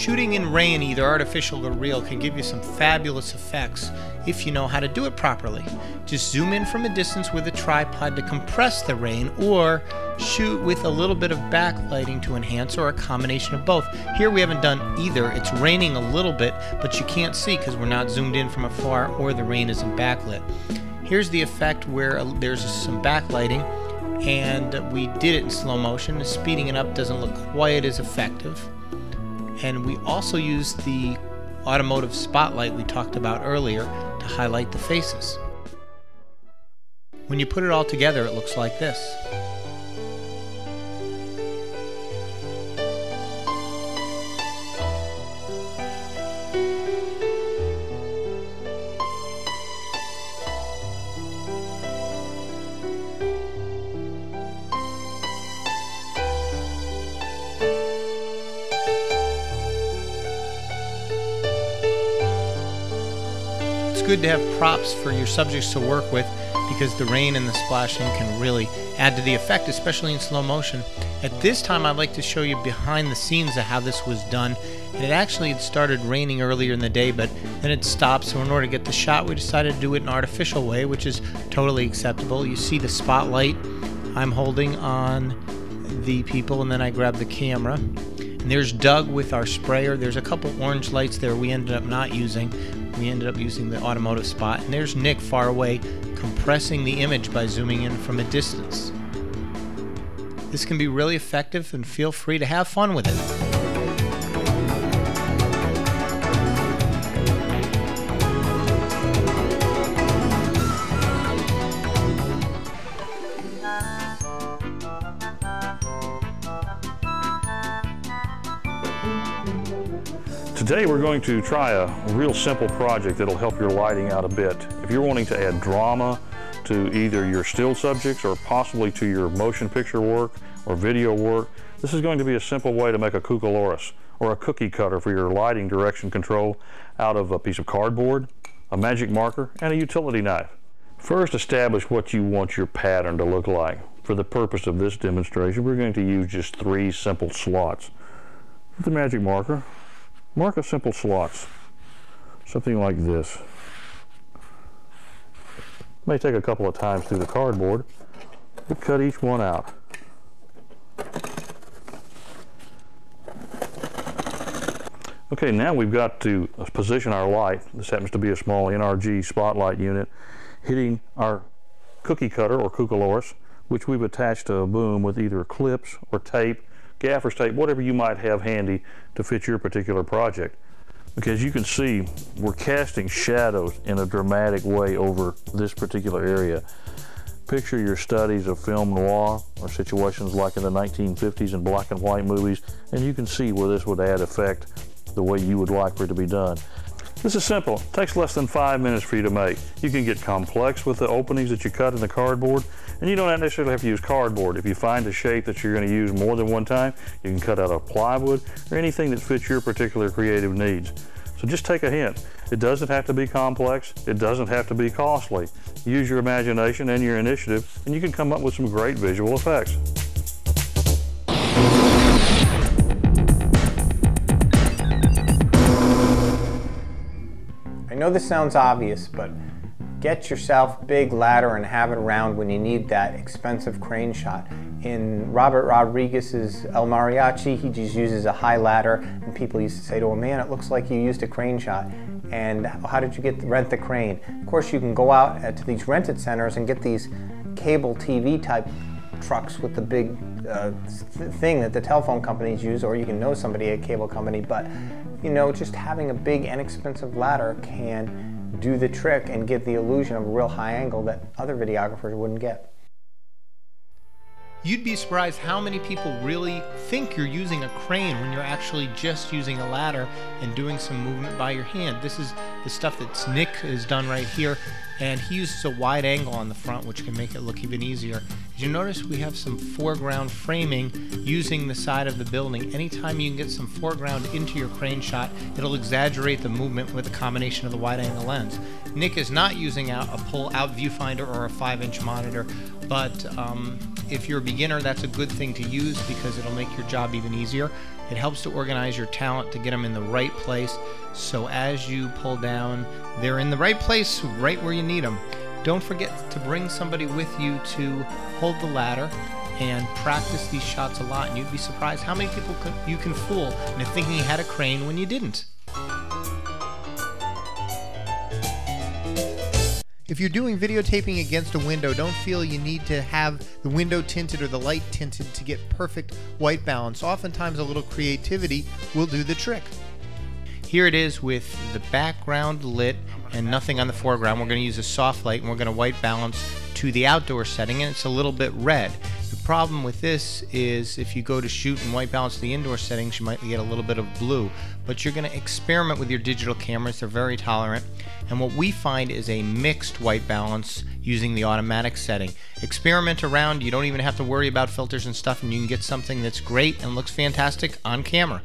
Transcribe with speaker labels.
Speaker 1: Shooting in rain, either artificial or real, can give you some fabulous effects if you know how to do it properly. Just zoom in from a distance with a tripod to compress the rain, or shoot with a little bit of backlighting to enhance, or a combination of both. Here we haven't done either. It's raining a little bit, but you can't see because we're not zoomed in from afar or the rain isn't backlit. Here's the effect where there's some backlighting and we did it in slow motion. Speeding it up doesn't look quite as effective. And we also used the automotive spotlight we talked about earlier to highlight the faces. When you put it all together, it looks like this. It's good to have props for your subjects to work with because the rain and the splashing can really add to the effect, especially in slow motion. At this time, I'd like to show you behind the scenes of how this was done. And it actually had started raining earlier in the day, but then it stopped. So in order to get the shot, we decided to do it in an artificial way, which is totally acceptable. You see the spotlight I'm holding on the people, and then I grab the camera. And there's Doug with our sprayer. There's a couple orange lights there we ended up not using. We ended up using the automotive spot. And there's Nick far away, compressing the image by zooming in from a distance. This can be really effective, and feel free to have fun with it.
Speaker 2: Today we're going to try a real simple project that'll help your lighting out a bit. If you're wanting to add drama to either your still subjects or possibly to your motion picture work or video work, this is going to be a simple way to make a Cucaloris or a cookie cutter for your lighting direction control out of a piece of cardboard, a magic marker, and a utility knife. First, establish what you want your pattern to look like. For the purpose of this demonstration, we're going to use just 3 simple slots. With the magic marker, mark a simple slots, something like this. May take a couple of times through the cardboard, but cut each one out. Okay, now we've got to position our light. This happens to be a small NRG spotlight unit, hitting our cookie cutter or Cucaloris, which we've attached to a boom with either clips or tape, gaffer's tape, whatever you might have handy to fit your particular project. Because you can see we're casting shadows in a dramatic way over this particular area. Picture your studies of film noir or situations like in the 1950s in black and white movies, and you can see where this would add effect the way you would like for it to be done. This is simple. It takes less than 5 minutes for you to make. You can get complex with the openings that you cut in the cardboard, and you don't necessarily have to use cardboard. If you find a shape that you're going to use more than one time, you can cut out of plywood or anything that fits your particular creative needs. So just take a hint. It doesn't have to be complex. It doesn't have to be costly. Use your imagination and your initiative, and you can come up with some great visual effects.
Speaker 1: I know this sounds obvious, but get yourself a big ladder and have it around when you need that expensive crane shot. In Robert Rodriguez's El Mariachi, he just uses a high ladder, and people used to say to him, "Man, it looks like you used a crane shot." And how did you rent the crane? Of course, you can go out to these rented centers and get these cable TV type trucks with the big thing that the telephone companies use, or you can know somebody at a cable company. But you know, just having a big inexpensive ladder can do the trick and give the illusion of a real high angle that other videographers wouldn't get. You'd be surprised how many people really think you're using a crane when you're actually just using a ladder and doing some movement by your hand. This is the stuff that Nick has done right here, and he uses a wide angle on the front, which can make it look even easier. As you notice, we have some foreground framing using the side of the building. Anytime you can get some foreground into your crane shot, it'll exaggerate the movement with a combination of the wide angle lens. Nick is not using a pull-out viewfinder or a 5-inch monitor, but if you're a beginner, that's a good thing to use because it'll make your job even easier. It helps to organize your talent to get them in the right place, so as you pull down, they're in the right place, right where you need them. Don't forget to bring somebody with you to hold the ladder and practice these shots a lot, and you'd be surprised how many people you can fool into thinking you had a crane when you didn't. If you're doing videotaping against a window, don't feel you need to have the window tinted or the light tinted to get perfect white balance. Oftentimes a little creativity will do the trick. Here it is with the background lit and nothing on the foreground. We're going to use a soft light and we're going to white balance to the outdoor setting, and it's a little bit red. The problem with this is if you go to shoot and white balance the indoor settings, you might get a little bit of blue. But you're going to experiment with your digital cameras. They're very tolerant. And what we find is a mixed white balance using the automatic setting. Experiment around. You don't even have to worry about filters and stuff, and you can get something that's great and looks fantastic on camera.